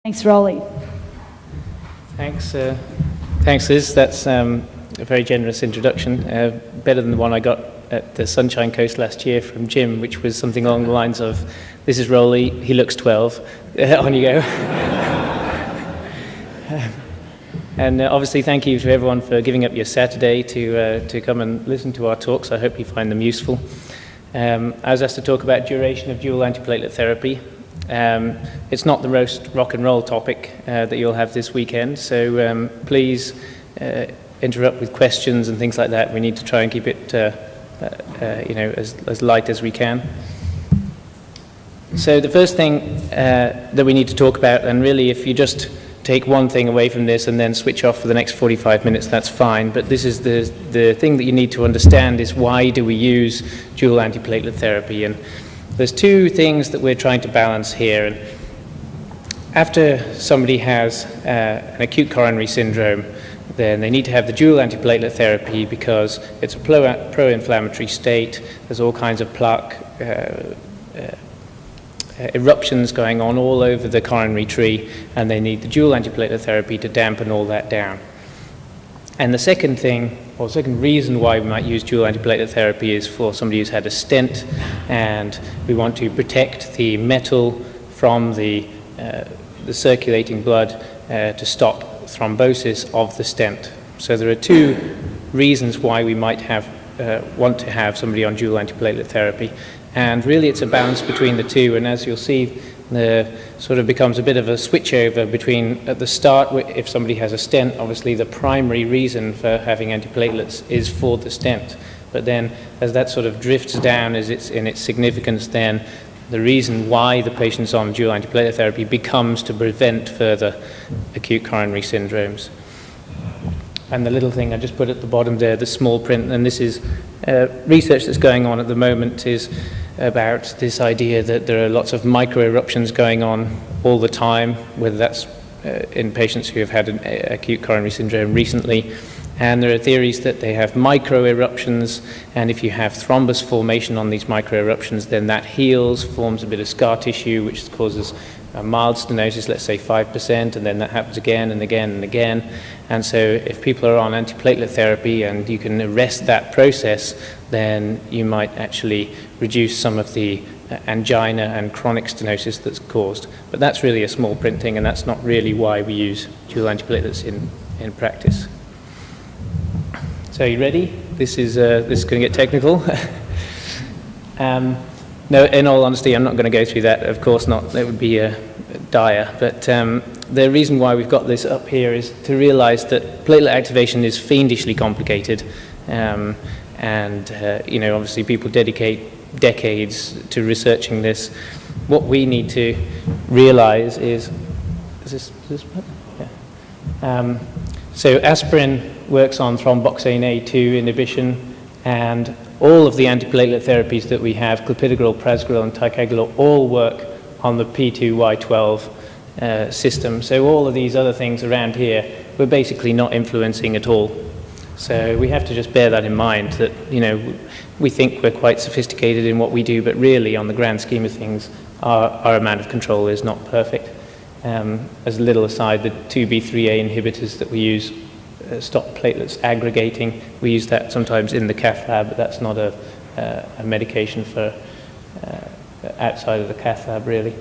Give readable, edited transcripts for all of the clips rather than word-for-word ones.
Thanks, Roly. Thanks, Liz. That's a very generous introduction, better than the one I got at the Sunshine Coast last year from Jim, which was something along the lines of, "This is Roly, he looks 12, on you go." And obviously thank you to everyone for giving up your Saturday to come and listen to our talks. I hope you find them useful. I was asked to talk about duration of dual antiplatelet therapy. It's not the roast rock and roll topic that you'll have this weekend, so please interrupt with questions and things like that. We need to try and keep it as light as we can. So the first thing that we need to talk about, and really if you just take one thing away from this and then switch off for the next 45 minutes, that's fine, but this is the thing that you need to understand is why do we use dual antiplatelet therapy. And there's two things that we're trying to balance here. And after somebody has an acute coronary syndrome, then they need to have the dual antiplatelet therapy because it's a pro-inflammatory state. There's all kinds of plaque eruptions going on all over the coronary tree, and they need the dual antiplatelet therapy to dampen all that down. And the second thing, or second reason why we might use dual antiplatelet therapy is for somebody who's had a stent, and we want to protect the metal from the circulating blood to stop thrombosis of the stent. So there are two reasons why we might want to have somebody on dual antiplatelet therapy. And really it's a balance between the two, and as you'll see, there sort of becomes a bit of a switchover between, at the start, if somebody has a stent, obviously the primary reason for having antiplatelets is for the stent. But then as that sort of drifts down as it's in its significance, then the reason why the patient's on dual antiplatelet therapy becomes to prevent further acute coronary syndromes. And the little thing I just put at the bottom there, the small print, and this is research that's going on at the moment, is about this idea that there are lots of micro-eruptions going on all the time, whether that's in patients who have had an acute coronary syndrome recently. And there are theories that they have micro-eruptions, and if you have thrombus formation on these micro-eruptions, then that heals, forms a bit of scar tissue, which causes a mild stenosis, let's say 5%, and then that happens again and again and again. And so if people are on antiplatelet therapy and you can arrest that process, then you might actually reduce some of the angina and chronic stenosis that's caused. But that's really a small print thing, and that's not really why we use dual antiplatelets in practice. So you ready? This is going to get technical. No, in all honesty, I'm not going to go through that. Of course not. That would be dire. But the reason why we've got this up here is to realize that platelet activation is fiendishly complicated. Obviously people dedicate decades to researching this. What we need to realize is this yeah. So aspirin works on thromboxane A2 inhibition, and all of the antiplatelet therapies that we have, clopidogrel, prasugrel, and ticagrelor, all work on the P2Y12 system. So all of these other things around here, we're basically not influencing at all. So we have to just bear that in mind, that we think we're quite sophisticated in what we do, but really, on the grand scheme of things, our amount of control is not perfect. As a little aside, the 2B3A inhibitors that we use stop platelets aggregating. We use that sometimes in the cath lab, but that's not a medication for outside of the cath lab, really.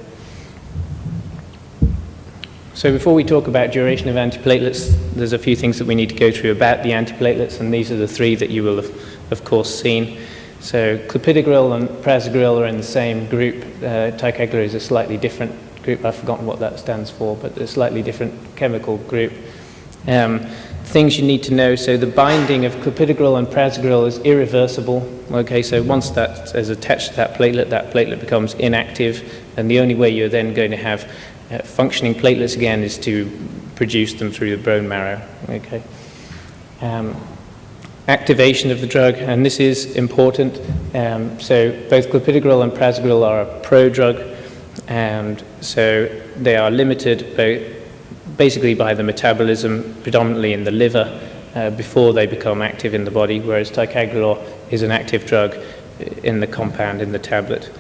So before we talk about duration of antiplatelets, there's a few things that we need to go through about the antiplatelets, and these are the three that you will have, of course, seen. So clopidogrel and prasugrel are in the same group. Ticagrelor is a slightly different group. I've forgotten what that stands for, but a slightly different chemical group. Things you need to know, so the binding of clopidogrel and prasugrel is irreversible. Okay, so once that is attached to that platelet becomes inactive, and the only way you're then going to have functioning platelets again is to produce them through the bone marrow. Okay. Activation of the drug, and this is important. So both clopidogrel and prasugrel are a pro-drug, and so they are limited basically by the metabolism, predominantly in the liver, before they become active in the body, whereas ticagrelor is an active drug in the compound, in the tablet.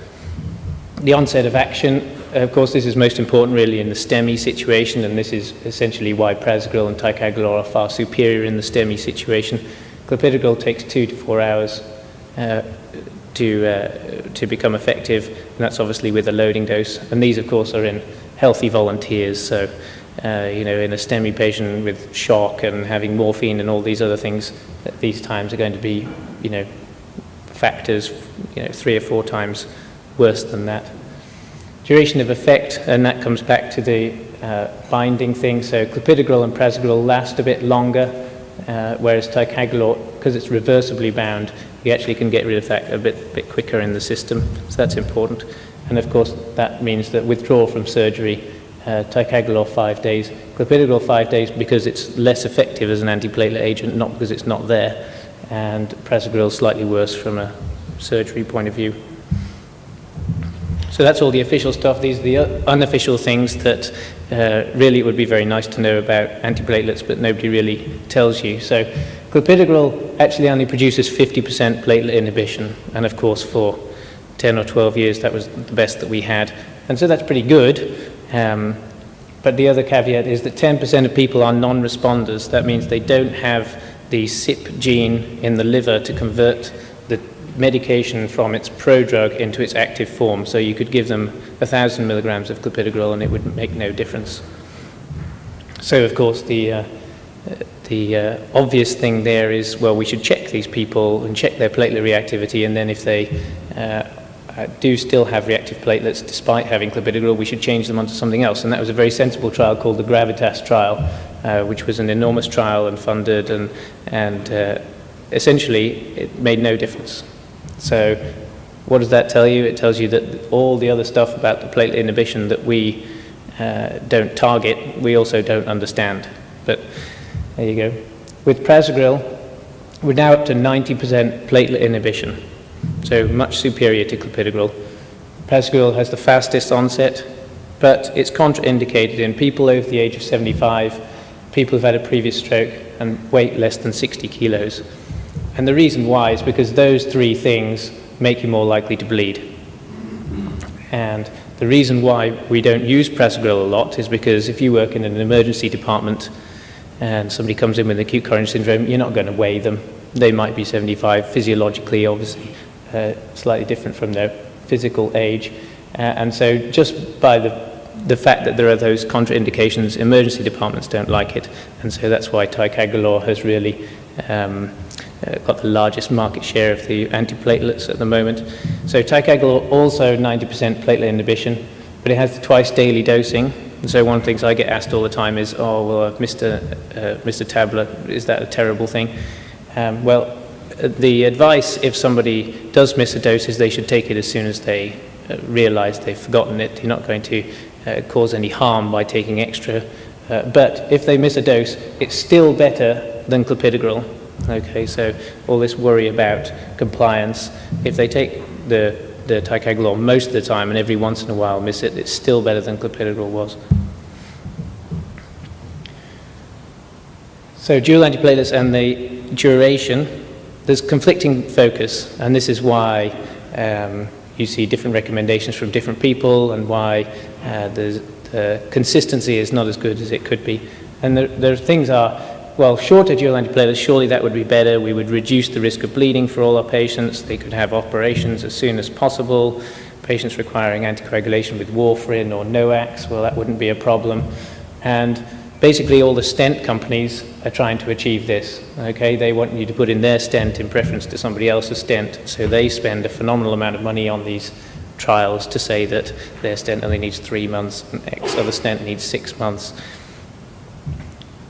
The onset of action of course, this is most important really in the STEMI situation, and this is essentially why prasugrel and ticagrelor are far superior in the STEMI situation. Clopidogrel takes 2 to 4 hours to become effective, and that's obviously with a loading dose. And these, of course, are in healthy volunteers, so in a STEMI patient with shock and having morphine and all these other things, these times are going to be, factors, 3 or 4 times worse than that. Duration of effect, and that comes back to the binding thing. So clopidogrel and prasugrel last a bit longer, whereas ticagrelor, because it's reversibly bound, you actually can get rid of that a bit quicker in the system. So that's important. And of course, that means that withdrawal from surgery, ticagrelor 5 days, clopidogrel 5 days because it's less effective as an antiplatelet agent, not because it's not there. And prasugrel is slightly worse from a surgery point of view. So that's all the official stuff. These are the unofficial things that really it would be very nice to know about antiplatelets, but nobody really tells you. So clopidogrel actually only produces 50% platelet inhibition, and of course for 10 or 12 years that was the best that we had. And so that's pretty good. But the other caveat is that 10% of people are non-responders. That means they don't have the CYP gene in the liver to convert the medication from its prodrug into its active form. So you could give them 1,000 milligrams of clopidogrel and it would make no difference. So of course the obvious thing there is, well, we should check these people and check their platelet reactivity, and then if they do still have reactive platelets despite having clopidogrel, we should change them onto something else. And that was a very sensible trial called the Gravitas trial, which was an enormous trial and funded, and essentially it made no difference. So what does that tell you? It tells you that all the other stuff about the platelet inhibition that we don't target, we also don't understand. But there you go. With prasugrel, we're now up to 90% platelet inhibition, so much superior to clopidogrel. Prasugrel has the fastest onset, but it's contraindicated in people over the age of 75, people who've had a previous stroke, and weight less than 60 kilos. And the reason why is because those 3 things make you more likely to bleed. And the reason why we don't use prasugrel a lot is because if you work in an emergency department and somebody comes in with acute coronary syndrome, you're not going to weigh them. They might be 75, physiologically, obviously, slightly different from their physical age. And so just by the fact that there are those contraindications, emergency departments don't like it. And so that's why ticagrelor has really got the largest market share of the antiplatelets at the moment. So ticagrelor also 90% platelet inhibition, but it has twice daily dosing. And so one of the things I get asked all the time is, oh, well, I've missed a tablet. Is that a terrible thing? Well, the advice, if somebody does miss a dose, is they should take it as soon as they realize they've forgotten it. You're not going to cause any harm by taking extra. But if they miss a dose, it's still better than clopidogrel. Okay, so all this worry about compliance, if they take the ticagrelor most of the time and every once in a while miss it, it's still better than clopidogrel was. So dual antiplatelets and the duration, there's conflicting focus, and this is why you see different recommendations from different people, and why the consistency is not as good as it could be. And the things are, well, shorter dual antiplatelets, surely that would be better. We would reduce the risk of bleeding for all our patients. They could have operations as soon as possible. Patients requiring anticoagulation with warfarin or NOACs, well, that wouldn't be a problem. And basically all the stent companies are trying to achieve this. Okay, they want you to put in their stent in preference to somebody else's stent, so they spend a phenomenal amount of money on these trials to say that their stent only needs 3 months and X other stent needs 6 months.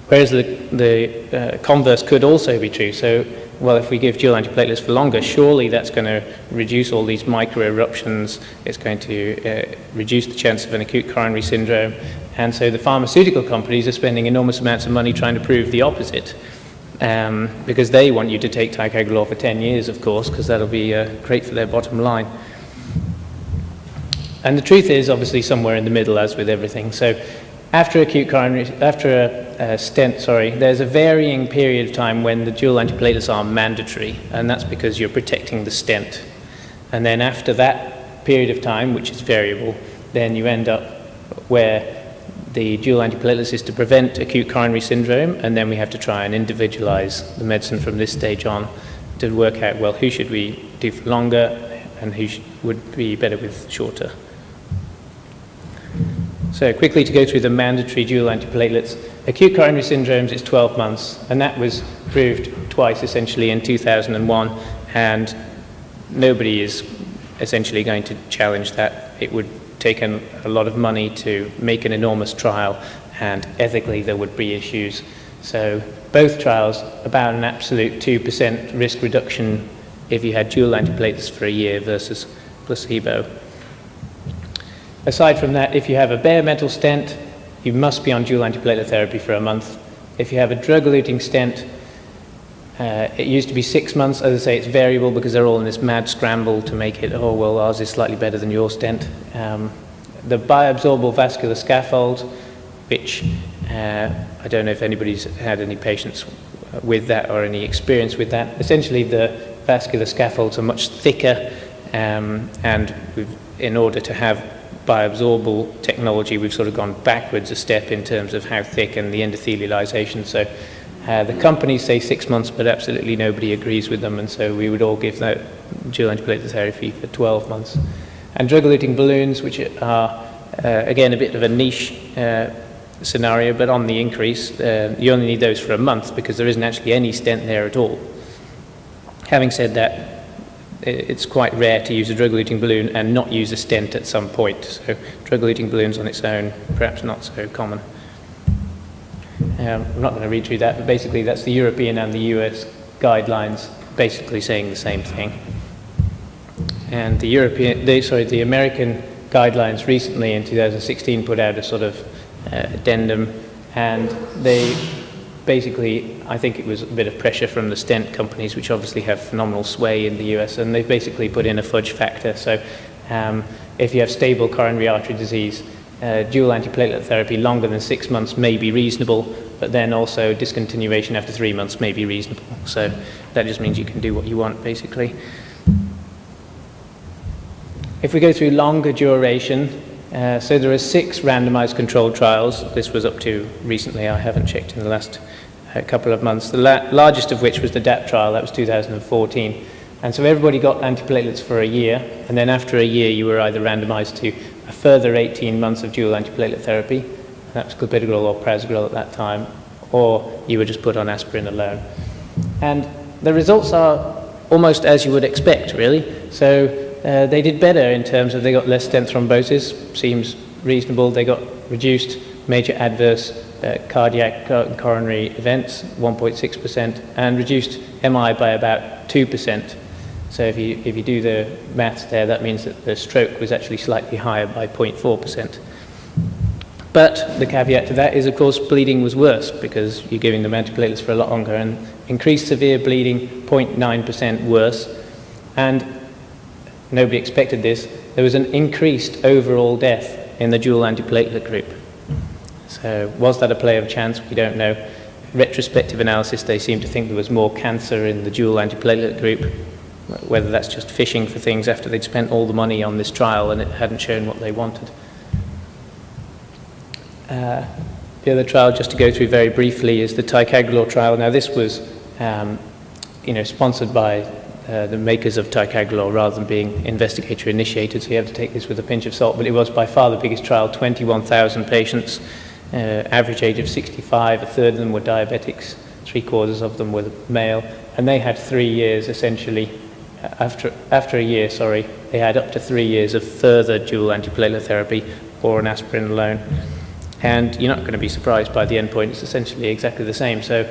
Whereas the converse could also be true. So, well, if we give dual antiplatelets for longer, surely that's going to reduce all these microeruptions. It's going to reduce the chance of an acute coronary syndrome. And so the pharmaceutical companies are spending enormous amounts of money trying to prove the opposite, because they want you to take ticagrelor for 10 years, of course, because that'll be great for their bottom line. And the truth is obviously somewhere in the middle, as with everything. So after a stent, there's a varying period of time when the dual antiplatelets are mandatory, and that's because you're protecting the stent. And then after that period of time, which is variable, then you end up where the dual antiplatelets is to prevent acute coronary syndrome, and then we have to try and individualize the medicine from this stage on to work out, well, who should we do for longer and who would be better with shorter. So quickly to go through the mandatory dual antiplatelets. Acute coronary syndromes is 12 months, and that was proved twice essentially in 2001, and nobody is essentially going to challenge that. It would take a lot of money to make an enormous trial, and ethically there would be issues. So both trials, about an absolute 2% risk reduction if you had dual antiplatelets for a year versus placebo. Aside from that, if you have a bare metal stent, you must be on dual antiplatelet therapy for a month. If you have a drug-eluting stent, it used to be 6 months. As I say, it's variable because they're all in this mad scramble to make it, oh, well, ours is slightly better than your stent. The bioabsorbable vascular scaffold, which I don't know if anybody's had any patients with that or any experience with that. Essentially, the vascular scaffolds are much thicker, and in order to have bioabsorbable technology, we've sort of gone backwards a step in terms of how thick and the endothelialization. So the companies say 6 months, but absolutely nobody agrees with them, and so we would all give that dual antiplatelet therapy for 12 months. And drug-eluting balloons, which are, again, a bit of a niche scenario, but on the increase, you only need those for a month because there isn't actually any stent there at all. Having said that, it's quite rare to use a drug-eluting balloon and not use a stent at some point. So drug-eluting balloons on its own, perhaps not so common. I'm not going to read through that, but basically that's the European and the US guidelines basically saying the same thing. And the American guidelines recently in 2016 put out a sort of addendum, and they basically, I think it was a bit of pressure from the stent companies, which obviously have phenomenal sway in the US, and they've basically put in a fudge factor. So if you have stable coronary artery disease, dual antiplatelet therapy longer than 6 months may be reasonable, but then also discontinuation after 3 months may be reasonable. So that just means you can do what you want, basically. If we go through longer duration, so there are 6 randomized controlled trials. This was up to recently, I haven't checked in the last couple of months. The largest of which was the DAP trial, that was 2014. And so everybody got antiplatelets for a year, and then after a year you were either randomized to a further 18 months of dual antiplatelet therapy, that was clopidogrel or prasugrel at that time, or you were just put on aspirin alone. And the results are almost as you would expect, really. So they did better in terms of they got less stent thrombosis, seems reasonable. They got reduced major adverse cardiac coronary events, 1.6%, and reduced MI by about 2%. So if you do the maths there, that means that the stroke was actually slightly higher by 0.4%. But the caveat to that is, of course, bleeding was worse because you're giving them antiplatelets for a lot longer, and increased severe bleeding, 0.9% worse. And nobody expected this. There was an increased overall death in the dual antiplatelet group. So was that a play of chance? We don't know. Retrospective analysis, they seem to think there was more cancer in the dual antiplatelet group, whether that's just fishing for things after they'd spent all the money on this trial and it hadn't shown what they wanted. The other trial, just to go through very briefly, is the ticagrelor trial. Now this was sponsored by the makers of ticagrelor rather than being investigator-initiated, so you have to take this with a pinch of salt, but it was by far the biggest trial, 21,000 patients, average age of 65, a third of them were diabetics, 3/4 of them were male, and they had 3 years essentially. After a year, they had up to 3 years of further dual antiplatelet therapy or an aspirin alone. And you're not going to be surprised by the endpoint, it's essentially exactly the same. So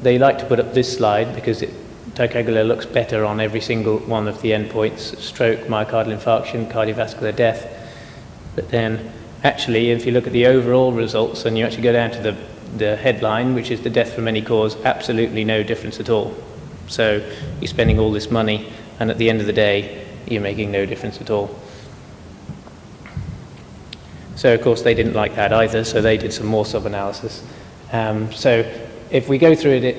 they like to put up this slide because ticagrelor looks better on every single one of the endpoints: stroke, myocardial infarction, cardiovascular death. But then actually, if you look at the overall results and you actually go down to the headline, which is the death from any cause, absolutely no difference at all. So you're spending all this money, and at the end of the day, you're making no difference at all. So of course they didn't like that either, so they did some more sub-analysis. So if we go through it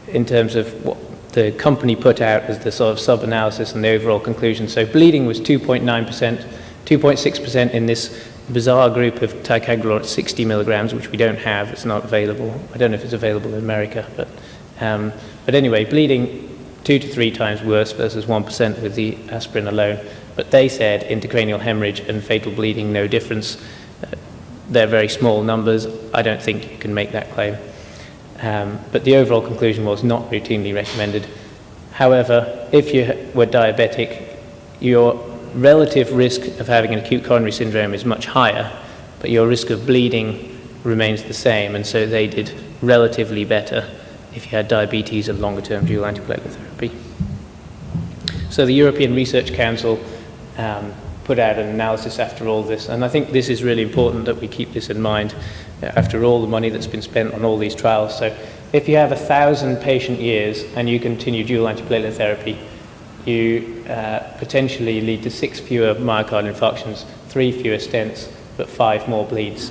in terms of what the company put out as the sort of sub-analysis and the overall conclusion. So bleeding was 2.9%, 2.6% in this bizarre group of ticagrelor at 60 milligrams, which we don't have. It's not available. I don't know if it's available in America, but anyway, bleeding 2 to 3 times worse versus 1% with the aspirin alone. But they said intracranial hemorrhage and fatal bleeding, no difference. They're very small numbers. I don't think you can make that claim. But the overall conclusion was not routinely recommended. However, if you were diabetic, your relative risk of having an acute coronary syndrome is much higher, but your risk of bleeding remains the same, and so they did relatively better if you had diabetes and longer-term dual antiplatelet therapy. So the European Research Council put out an analysis after all this, and I think this is really important that we keep this in mind after all the money that's been spent on all these trials. So if you have 1,000 patient years and you continue dual antiplatelet therapy, you potentially lead to 6 fewer myocardial infarctions, 3 fewer stents, but 5 more bleeds.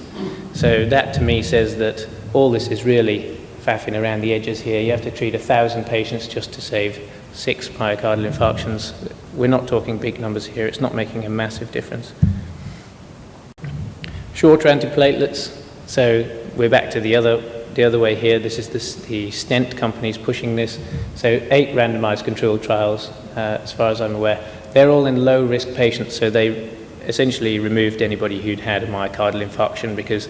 So that to me says that all this is really faffing around the edges here. You have to treat 1,000 patients just to save 6 myocardial infarctions. We're not talking big numbers here. It's not making a massive difference. Shorter antiplatelets. So we're back to the other way here. This is the stent companies pushing this. So 8 randomized controlled trials, as far as I'm aware. They're all in low-risk patients, so they essentially removed anybody who'd had a myocardial infarction because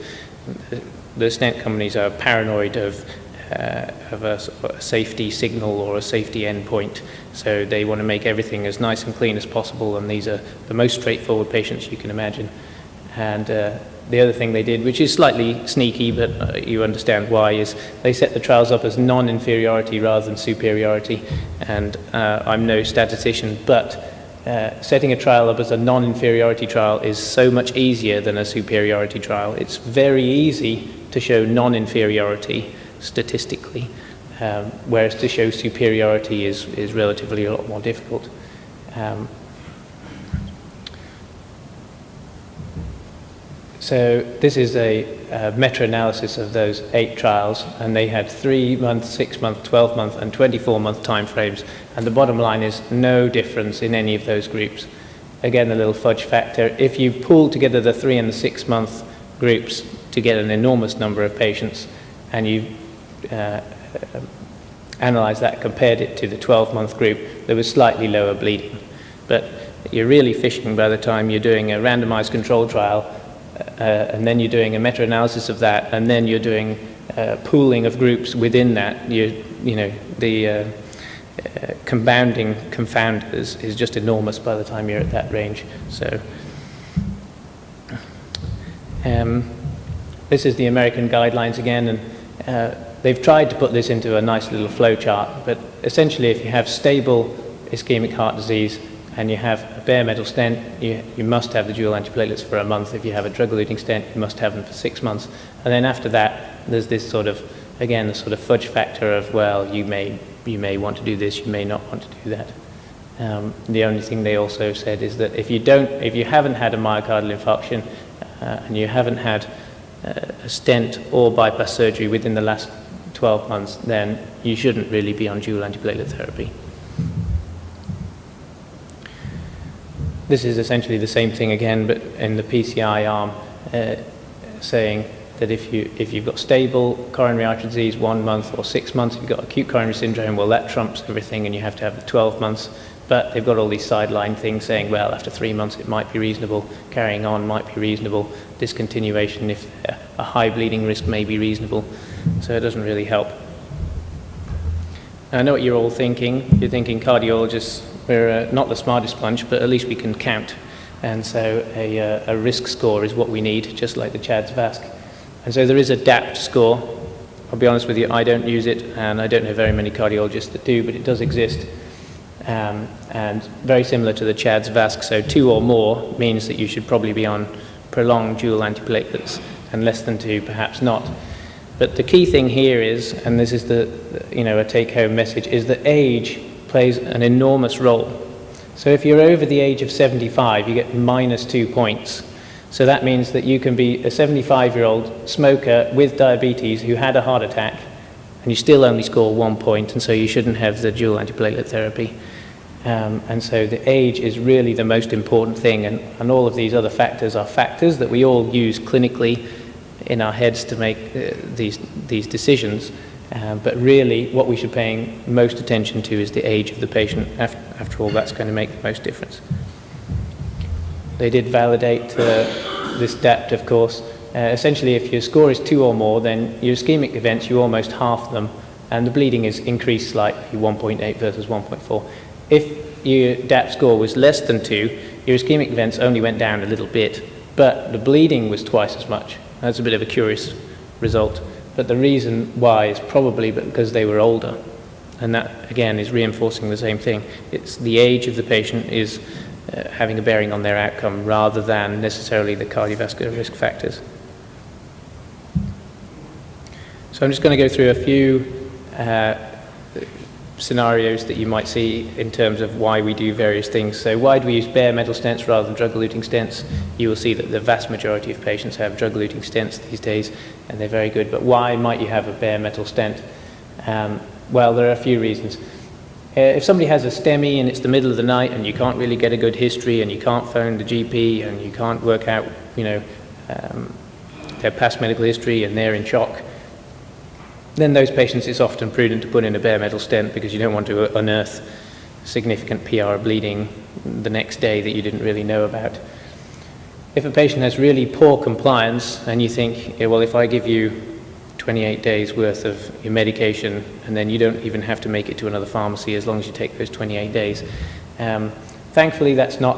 the stent companies are paranoid of a safety signal or a safety endpoint. So they want to make everything as nice and clean as possible, and these are the most straightforward patients you can imagine. And the other thing they did, which is slightly sneaky, but you understand why, is they set the trials up as non-inferiority rather than superiority. And I'm no statistician, but setting a trial up as a non-inferiority trial is so much easier than a superiority trial. It's very easy to show non-inferiority statistically, whereas to show superiority is relatively a lot more difficult. So this is a meta-analysis of those 8 trials, and they had 3-month, 6-month, 12-month, and 24-month timeframes, and the bottom line is no difference in any of those groups. Again, a little fudge factor. If you pull together the 3 and the 6-month groups to get an enormous number of patients, and you analyze that, compared it to the 12-month group, there was slightly lower bleeding. But you're really fishing by the time you're doing a randomized control trial, and then you're doing a meta-analysis of that, and then you're doing pooling of groups within that. The compounding confounders is just enormous by the time you're at that range. So this is the American guidelines again, and they've tried to put this into a nice little flow chart, but essentially if you have stable ischemic heart disease and you have a bare metal stent, you must have the dual antiplatelets for a month. If you have a drug-eluting stent, you must have them for 6 months. And then after that, there's this sort of, again, the sort of fudge factor of, well, you may want to do this, you may not want to do that. The only thing they also said is that if you haven't had a myocardial infarction and you haven't had a stent or bypass surgery within the last 12 months, then you shouldn't really be on dual antiplatelet therapy. This is essentially the same thing again, but in the PCI arm, saying that if you've got stable coronary artery disease 1 month or 6 months, if you've got acute coronary syndrome, well, that trumps everything, and you have to have the 12 months. But they've got all these sideline things saying, well, after 3 months it might be reasonable, carrying on might be reasonable, discontinuation if a high bleeding risk may be reasonable. So it doesn't really help. I know what you're all thinking. You're thinking cardiologists, we're not the smartest bunch, but at least we can count. And so a risk score is what we need, just like the CHADS-VASc. And so there is a DAPT score. I'll be honest with you, I don't use it, and I don't know very many cardiologists that do, but it does exist. And very similar to the CHADS-VASc, so 2 or more means that you should probably be on prolonged dual antiplatelets, and less than 2 perhaps not. But the key thing here is, and this is a take-home message, is that age plays an enormous role. So if you're over the age of 75, you get -2 points. So that means that you can be a 75-year-old smoker with diabetes who had a heart attack, and you still only score 1 point, and so you shouldn't have the dual antiplatelet therapy. And so the age is really the most important thing, and all of these other factors are factors that we all use clinically in our heads to make these decisions. But really, what we should be paying most attention to is the age of the patient. After all, that's going to make the most difference. They did validate this DAPT, of course. Essentially, if your score is 2 or more, then your ischemic events, you almost half them, and the bleeding is increased slightly, 1.8 versus 1.4. If your DAPT score was less than 2, your ischemic events only went down a little bit, but the bleeding was twice as much. That's a bit of a curious result. But the reason why is probably because they were older. And that, again, is reinforcing the same thing. It's the age of the patient is having a bearing on their outcome rather than necessarily the cardiovascular risk factors. So I'm just going to go through a few scenarios that you might see in terms of why we do various things. So why do we use bare metal stents rather than drug-eluting stents? You will see that the vast majority of patients have drug-eluting stents these days, and they're very good. But why might you have a bare metal stent? Well, there are a few reasons. If somebody has a STEMI and it's the middle of the night and you can't really get a good history and you can't phone the GP and you can't work out, their past medical history and they're in shock, then those patients, it's often prudent to put in a bare metal stent because you don't want to unearth significant PR bleeding the next day that you didn't really know about. If a patient has really poor compliance and you think, well, if I give you 28 days worth of your medication and then you don't even have to make it to another pharmacy as long as you take those 28 days. Thankfully, that's not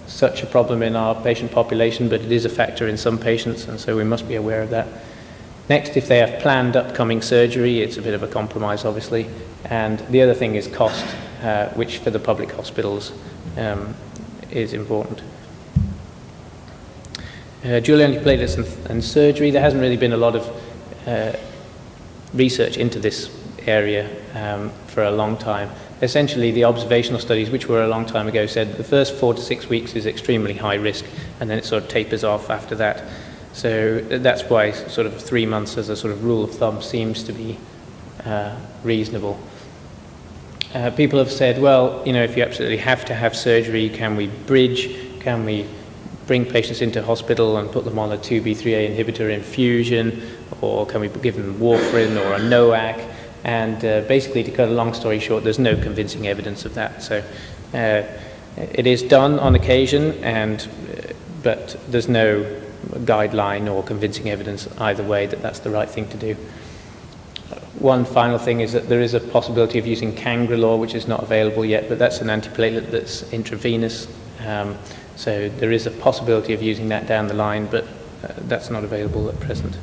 such a problem in our patient population, but it is a factor in some patients, and so we must be aware of that. Next, if they have planned upcoming surgery, it's a bit of a compromise, obviously. And the other thing is cost, which for the public hospitals is important. Dual antiplatelets and surgery, there hasn't really been a lot of research into this area for a long time. Essentially, the observational studies, which were a long time ago, said the first 4 to 6 weeks is extremely high risk, and then it sort of tapers off after that. So that's why sort of 3 months as a sort of rule of thumb seems to be reasonable. People have said, well, if you absolutely have to have surgery, can we bridge? Can we bring patients into hospital and put them on a 2B3A inhibitor infusion? Or can we give them warfarin or a NOAC? And basically, to cut a long story short, there's no convincing evidence of that. So it is done on occasion, but there's no guideline or convincing evidence either way that that's the right thing to do. One final thing is that there is a possibility of using Cangrelor, which is not available yet, but that's an antiplatelet that's intravenous. So there is a possibility of using that down the line, but that's not available at present.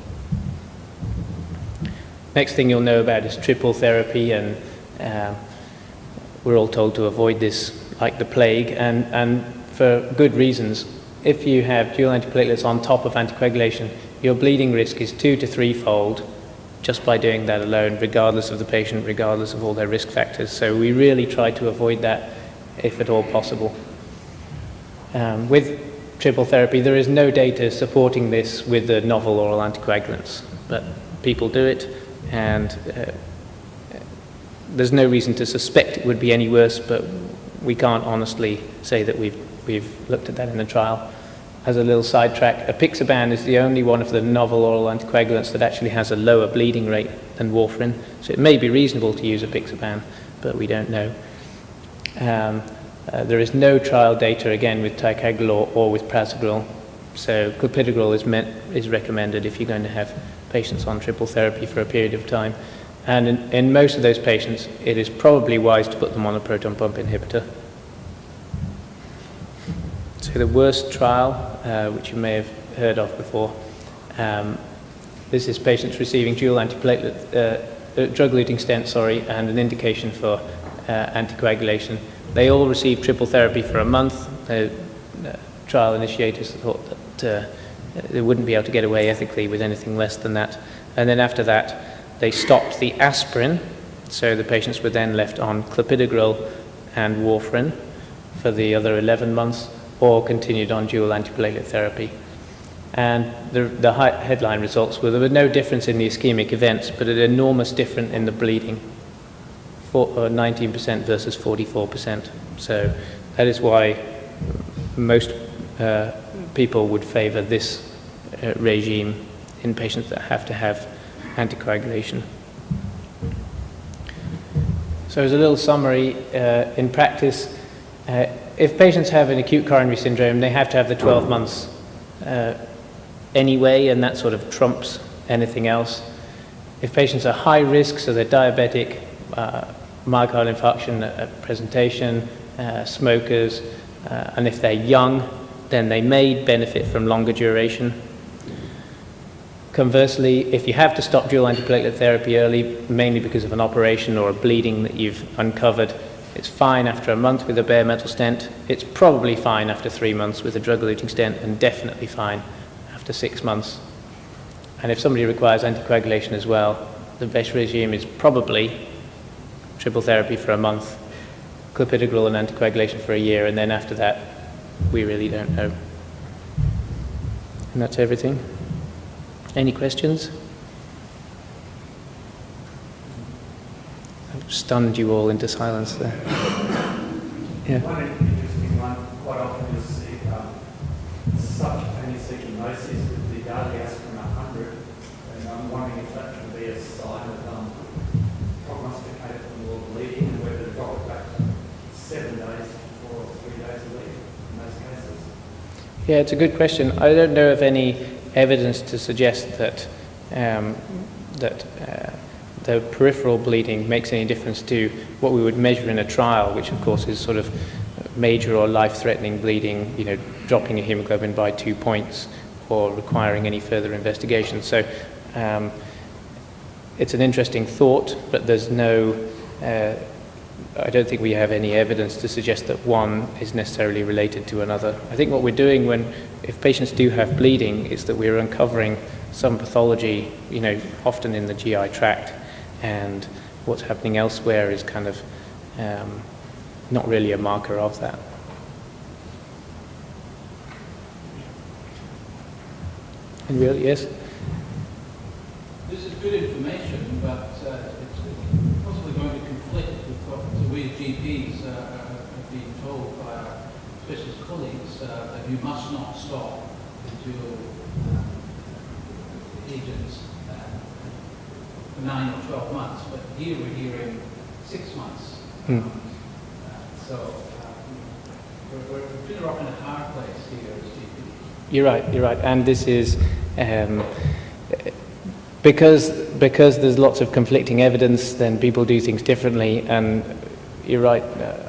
Next thing you'll know about is triple therapy, and we're all told to avoid this like the plague, and for good reasons. If you have dual antiplatelets on top of anticoagulation, your bleeding risk is 2 to 3-fold just by doing that alone, regardless of the patient, regardless of all their risk factors. So we really try to avoid that if at all possible. With triple therapy, there is no data supporting this with the novel oral anticoagulants, but people do it, and there's no reason to suspect it would be any worse, but we can't honestly say that we've looked at that in the trial. As a little sidetrack, apixaban is the only one of the novel oral anticoagulants that actually has a lower bleeding rate than warfarin. So it may be reasonable to use apixaban, but we don't know. There is no trial data, again, with ticagrelor or with prasugrel. So clopidogrel is recommended if you're going to have patients on triple therapy for a period of time. And in most of those patients, it is probably wise to put them on a proton pump inhibitor. So the worst trial, which you may have heard of before, this is patients receiving dual antiplatelet, drug-eluting stent, and an indication for anticoagulation. They all received triple therapy for a month. The trial initiators thought that they wouldn't be able to get away ethically with anything less than that. And then after that, they stopped the aspirin, so the patients were then left on clopidogrel and warfarin for the other 11 months, or continued on dual antiplatelet therapy. And the headline results were there was no difference in the ischemic events, but an enormous difference in the bleeding. 19% versus 44%. So that is why most people would favor this regime in patients that have to have anticoagulation. So as a little summary, in practice, if patients have an acute coronary syndrome, they have to have the 12 months anyway, and that sort of trumps anything else. If patients are high risk, so they're diabetic, myocardial infarction at presentation, smokers, and if they're young, then they may benefit from longer duration. Conversely, if you have to stop dual antiplatelet therapy early, mainly because of an operation or a bleeding that you've uncovered, it's fine after a month with a bare metal stent. It's probably fine after 3 months with a drug-eluting stent, and definitely fine after 6 months. And if somebody requires anticoagulation as well, the best regime is probably triple therapy for a month, clopidogrel and anticoagulation for a year, and then after that, we really don't know. And that's everything. Any questions? I've stunned you all into silence there. Yeah. One interesting one, quite often you'll see subcutaneous ecchymosis with the daily aspirin 100, and I'm wondering if that can be a sign of prognosticated for more bleeding, and whether to drop it back to 7 days or 3 days a week in those cases. Yeah, it's a good question. I don't know of any evidence to suggest that the peripheral bleeding makes any difference to what we would measure in a trial, which of course is sort of major or life-threatening bleeding, you know, dropping a hemoglobin by 2 points or requiring any further investigation. So it's an interesting thought, but there's no, I don't think we have any evidence to suggest that one is necessarily related to another. I think what we're doing if patients do have bleeding is that we're uncovering some pathology, you know, often in the GI tract, and what's happening elsewhere is kind of not really a marker of that. And really, yes? This is good information, but it's possibly going to conflict with what we as GPs have been told by our specialist colleagues, that you must not stop the dual agents for 9 or 12 months, but here we're hearing 6 months. So we're between a rock and a hard place here as GPs. You're right, and this is because there's lots of conflicting evidence, then people do things differently, and you're right.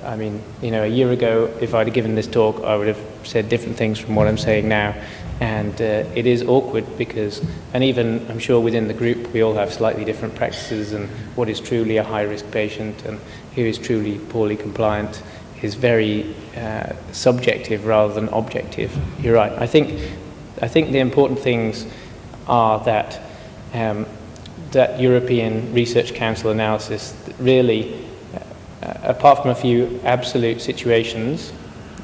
I mean, you know, a year ago, if I'd have given this talk, I would have said different things from what I'm saying now, and it is awkward because, and even I'm sure within the group, we all have slightly different practices, and what is truly a high-risk patient and who is truly poorly compliant is very subjective rather than objective. You're right. I think the important things are that that European Research Council analysis really, apart from a few absolute situations,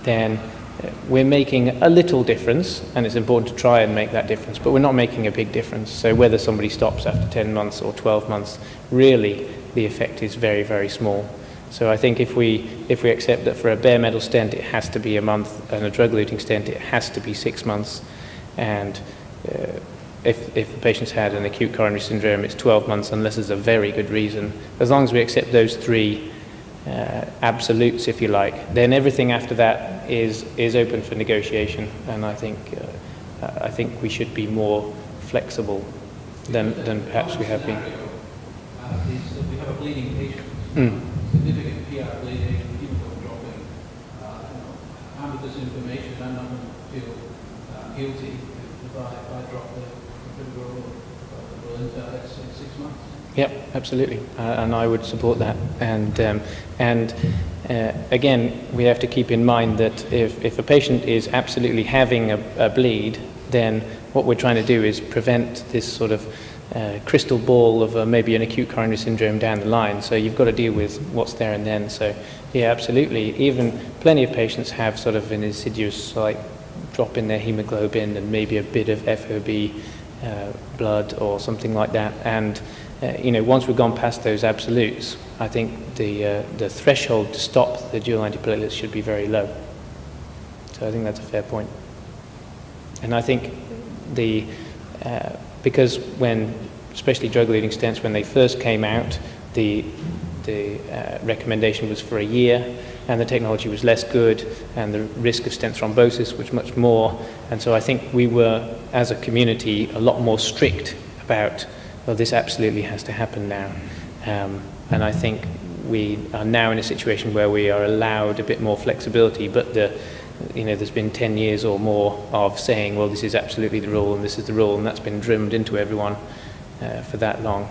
then we're making a little difference, and it's important to try and make that difference, but we're not making a big difference. So whether somebody stops after 10 months or 12 months, really the effect is very, very small. So I think if we accept that for a bare metal stent it has to be a month, and a drug-eluting stent it has to be 6 months, and if the patient's had an acute coronary syndrome, it's 12 months unless there's a very good reason. As long as we accept those three absolutes, if you like, then everything after that is open for negotiation. And I think we should be more flexible than perhaps we have been. We have a bleeding patient, significant PR bleeding, hemoglobin dropping. Armed with this information, I'm not going to feel guilty if I drop the into, let's say, 6 months. Yep, absolutely, and I would support that. And again, we have to keep in mind that if a patient is absolutely having a bleed, then what we're trying to do is prevent this sort of crystal ball of maybe an acute coronary syndrome down the line. So you've got to deal with what's there and then. So yeah, absolutely. Even plenty of patients have sort of an insidious slight drop in their hemoglobin and maybe a bit of FOB blood or something like that, and once we've gone past those absolutes, I think the threshold to stop the dual antiplatelets should be very low. So I think that's a fair point. And I think because especially drug-eluting stents, when they first came out, the recommendation was for a year, and the technology was less good, and the risk of stent thrombosis was much more. And so I think we were, as a community, a lot more strict about, well, this absolutely has to happen now. And I think we are now in a situation where we are allowed a bit more flexibility, but there's been 10 years or more of saying, well, this is absolutely the rule, and this is the rule, and that's been drummed into everyone for that long.